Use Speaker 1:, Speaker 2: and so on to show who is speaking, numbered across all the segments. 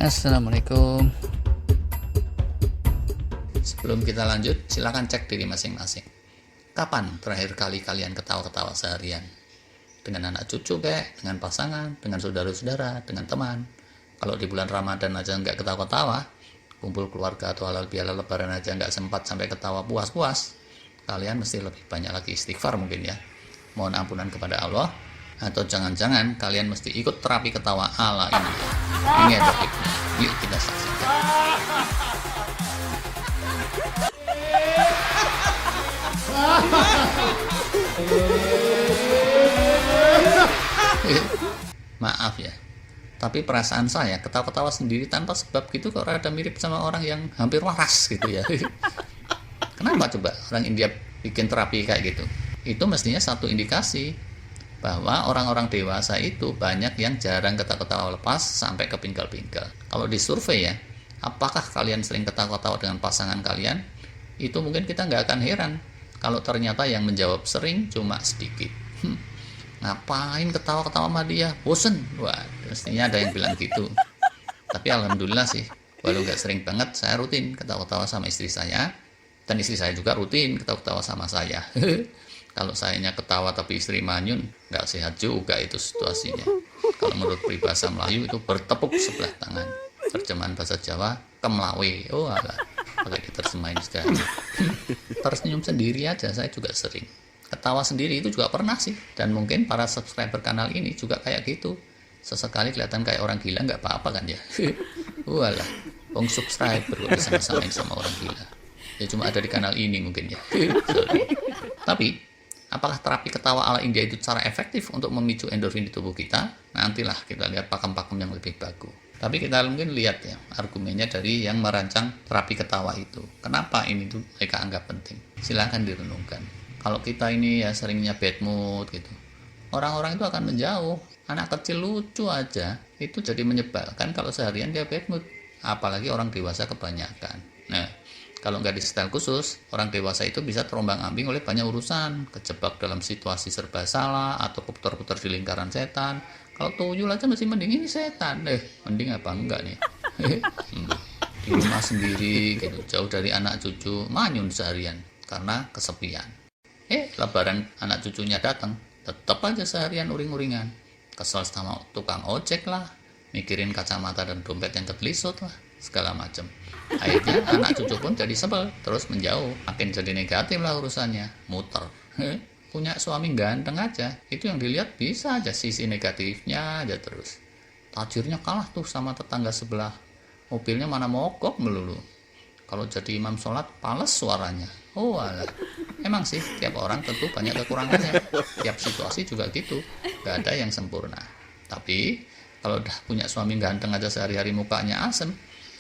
Speaker 1: Assalamualaikum. Sebelum kita lanjut, silakan cek diri masing-masing. Kapan terakhir kali kalian ketawa-ketawa seharian? Dengan anak cucu kayak, dengan pasangan, dengan saudara-saudara, dengan teman. Kalau di bulan Ramadan aja nggak ketawa-ketawa, kumpul keluarga atau halal bihalal lebaran aja nggak sempat sampai ketawa puas-puas, kalian mesti lebih banyak lagi istighfar mungkin ya. Mohon ampunan kepada Allah. Atau jangan-jangan kalian mesti ikut terapi ketawa ala ini. Ini ada hikmah. Yuk kita saksikan. Maaf ya, tapi perasaan saya ketawa-ketawa sendiri tanpa sebab gitu kok rada mirip sama orang yang hampir waras gitu ya. Kenapa coba orang India bikin terapi kayak gitu? Itu mestinya satu indikasi bahwa orang-orang dewasa itu banyak yang jarang ketawa-ketawa lepas sampai ke pinggal-pinggal. Kalau disurvei ya, apakah kalian sering ketawa-ketawa dengan pasangan kalian? Itu mungkin kita nggak akan heran kalau ternyata yang menjawab sering cuma sedikit. Ngapain ketawa-ketawa sama dia? Bosen. Wah, mestinya ada yang bilang gitu. Tapi alhamdulillah sih, walau nggak sering banget, saya rutin ketawa-ketawa sama istri saya, dan istri saya juga rutin ketawa-ketawa sama saya. Kalau sayanya ketawa tapi istri manyun, nggak sehat juga itu situasinya. Kalau menurut peribahasa Melayu itu bertepuk sebelah tangan. Terjemahan bahasa Jawa, kemlawe. Oh alah, pakai diterjemahin sekali. Tersenyum sendiri aja saya juga sering. Ketawa sendiri itu juga pernah sih. Dan mungkin para subscriber kanal ini juga kayak gitu. Sesekali kelihatan kayak orang gila nggak apa-apa kan ya. Walah, wong subscriber kok disama-samain sama orang gila. Ya cuma ada di kanal ini mungkin ya. Sorry. Tapi apakah terapi ketawa ala India itu cara efektif untuk memicu endorfin di tubuh kita? Nantilah kita lihat pakem-pakem yang lebih bagus. Tapi kita mungkin lihat ya argumennya dari yang merancang terapi ketawa itu. Kenapa ini tuh mereka anggap penting? Silahkan direnungkan. Kalau kita ini ya seringnya bad mood gitu, orang-orang itu akan menjauh. Anak kecil lucu aja itu jadi menyebalkan kalau seharian dia bad mood. Apalagi orang dewasa kebanyakan. Nah, kalau nggak di style khusus, orang dewasa itu bisa terombang-ambing oleh banyak urusan, kejebak dalam situasi serba salah, atau putar-putar di lingkaran setan. Kalau tuyul aja masih mending ini setan. Mending apa enggak nih? Di rumah sendiri, gitu, jauh dari anak cucu, manyun seharian karena kesepian. Lebaran anak cucunya datang, tetap aja seharian uring-uringan. Kesel sama tukang ojek lah, mikirin kacamata dan dompet yang ketelisut lah, segala macam. Akhirnya anak cucu pun jadi sebel, terus menjauh, makin jadi negatif lah urusannya, muter. Punya suami ganteng aja, itu yang dilihat bisa aja sisi negatifnya aja terus. Tajirnya kalah tuh sama tetangga sebelah, mobilnya mana mogok melulu. Kalau jadi imam sholat, pales suaranya. Oh alah, emang sih tiap orang tentu banyak kekurangannya, tiap situasi juga gitu, gak ada yang sempurna. Tapi kalau udah punya suami ganteng aja sehari-hari mukanya asem,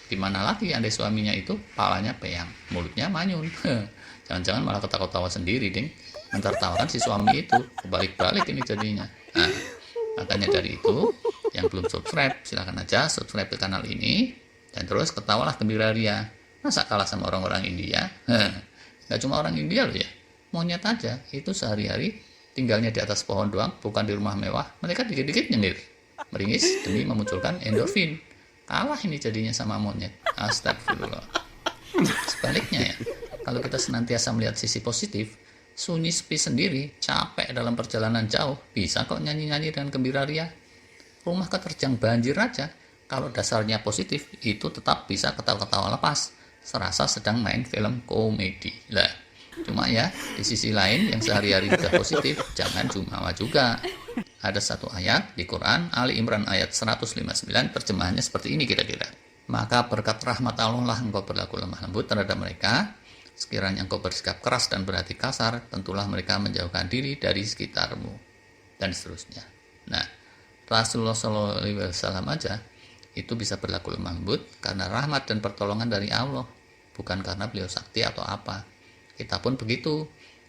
Speaker 1: gimana lagi andai suaminya itu palanya peyang, mulutnya manyun. Jangan-jangan malah ketawa-tawa sendiri ding, mentertawakan si suami itu, kebalik-balik ini jadinya. Nah, makanya dari itu yang belum subscribe silahkan aja subscribe ke kanal ini, dan terus ketawalah gembira ria. Masa kalah sama orang-orang India? Gak cuma orang India loh ya, monyet aja itu sehari-hari tinggalnya di atas pohon doang, bukan di rumah mewah, mereka dikit-dikit nyender meringis demi memunculkan endorfin. Kalah ini jadinya sama monyet. Astagfirullah. Sebaliknya ya, kalau kita senantiasa melihat sisi positif, sunyi sepi sendiri, capek dalam perjalanan jauh, bisa kok nyanyi-nyanyi dengan gembira ria. Rumah keterjang banjir aja, kalau dasarnya positif, itu tetap bisa ketawa-ketawa lepas, serasa sedang main film komedi. Lah, cuma ya, di sisi lain yang sehari-hari udah positif, jangan jumawa juga. Ada satu ayat di Quran, Ali Imran ayat 159, terjemahannya seperti ini kira-kira. Maka berkat rahmat Allah lah engkau berlaku lemah lembut terhadap mereka. Sekiranya engkau bersikap keras dan berhati kasar, tentulah mereka menjauhkan diri dari sekitarmu. Dan seterusnya. Nah, Rasulullah SAW aja, itu bisa berlaku lemah lembut karena rahmat dan pertolongan dari Allah. Bukan karena beliau sakti atau apa. Kita pun begitu.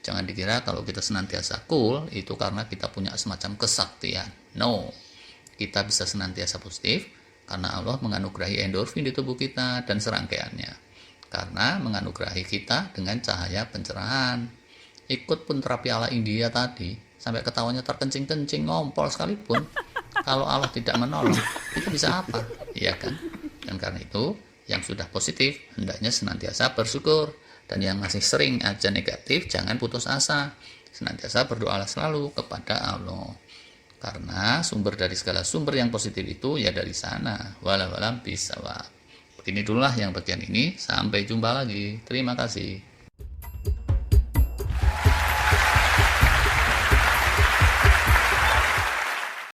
Speaker 1: Jangan dikira kalau kita senantiasa cool, itu karena kita punya semacam kesaktian. No, kita bisa senantiasa positif, karena Allah menganugerahi endorfin di tubuh kita dan serangkaiannya. Karena menganugerahi kita dengan cahaya pencerahan. Ikut pun terapi ala India tadi, sampai ketawanya terkencing-kencing, ngompol sekalipun. Kalau Allah tidak menolong, itu bisa apa? Iya kan? Dan karena itu, yang sudah positif hendaknya senantiasa bersyukur, dan yang masih sering aja negatif jangan putus asa. Senantiasa berdoalah selalu kepada Allah. Karena sumber dari segala sumber yang positif itu ya dari sana. Walau bisawab. Begini dululah yang bagian ini. Sampai jumpa lagi. Terima kasih.